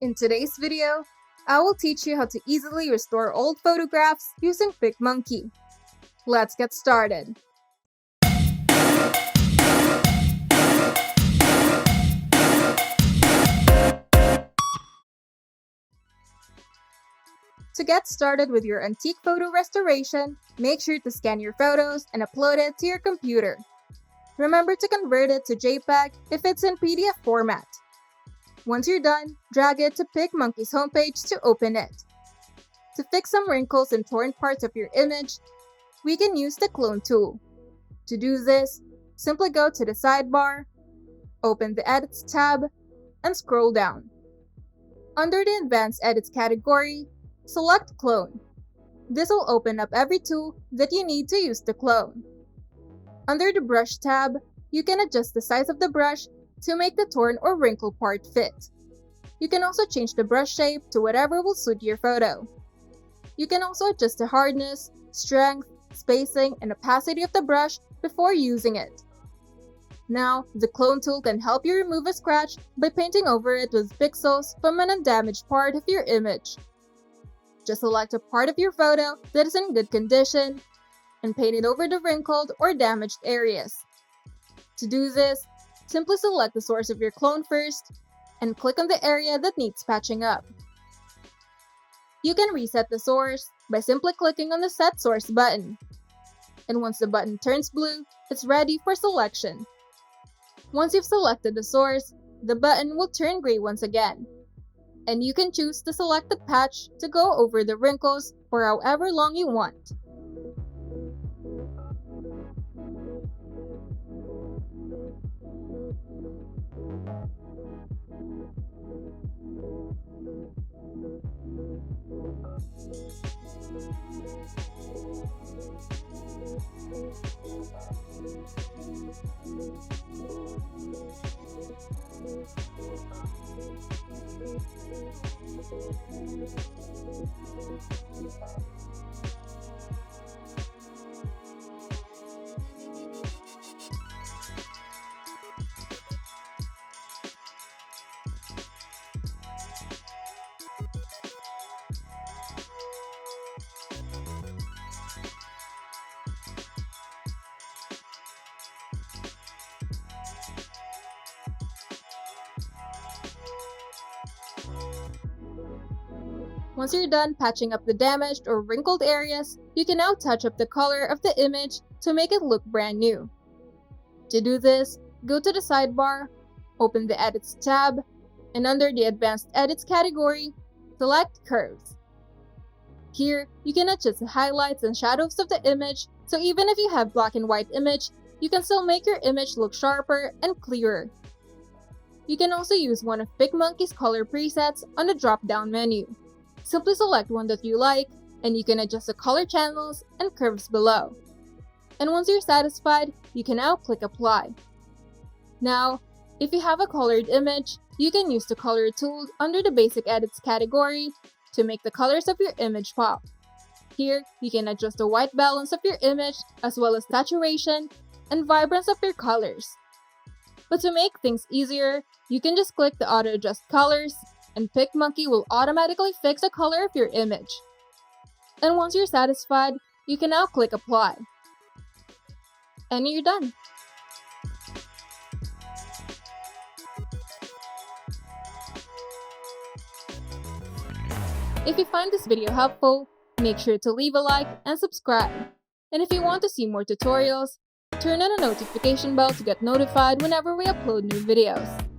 In today's video, I will teach you how to easily restore old photographs using PicMonkey. Let's get started. To get started with your antique photo restoration, make sure to scan your photos and upload it to your computer. Remember to convert it to JPEG if it's in PDF format. Once you're done, drag it to PicMonkey's homepage to open it. To fix some wrinkles and torn parts of your image, we can use the clone tool. To do this, simply go to the sidebar, open the Edits tab, and scroll down. Under the Advanced Edits category, select Clone. This will open up every tool that you need to use the clone. Under the Brush tab, you can adjust the size of the brush to make the torn or wrinkled part fit. You can also change the brush shape to whatever will suit your photo. You can also adjust the hardness, strength, spacing, and opacity of the brush before using it. Now, the clone tool can help you remove a scratch by painting over it with pixels from an undamaged part of your image. Just select a part of your photo that is in good condition and paint it over the wrinkled or damaged areas. To do this, simply select the source of your clone first and click on the area that needs patching up. You can reset the source by simply clicking on the Set Source button. And once the button turns blue, it's ready for selection. Once you've selected the source, the button will turn gray once again. And you can choose the selected patch to go over the wrinkles for however long you want. Once you're done patching up the damaged or wrinkled areas, you can now touch up the color of the image to make it look brand new. To do this, go to the sidebar, open the Edits tab, and under the Advanced Edits category, select Curves. Here, you can adjust the highlights and shadows of the image, so even if you have black and white image, you can still make your image look sharper and clearer. You can also use one of PicMonkey's color presets on the drop-down menu. Simply select one that you like, and you can adjust the color channels and curves below. And once you're satisfied, you can now click Apply. Now, if you have a colored image, you can use the Color tool under the Basic Edits category to make the colors of your image pop. Here, you can adjust the white balance of your image as well as saturation and vibrance of your colors. But to make things easier, you can just click the Auto Adjust Colors, and PicMonkey will automatically fix the color of your image. And once you're satisfied, you can now click Apply. And you're done. If you find this video helpful, make sure to leave a like and subscribe. And if you want to see more tutorials, turn on the notification bell to get notified whenever we upload new videos.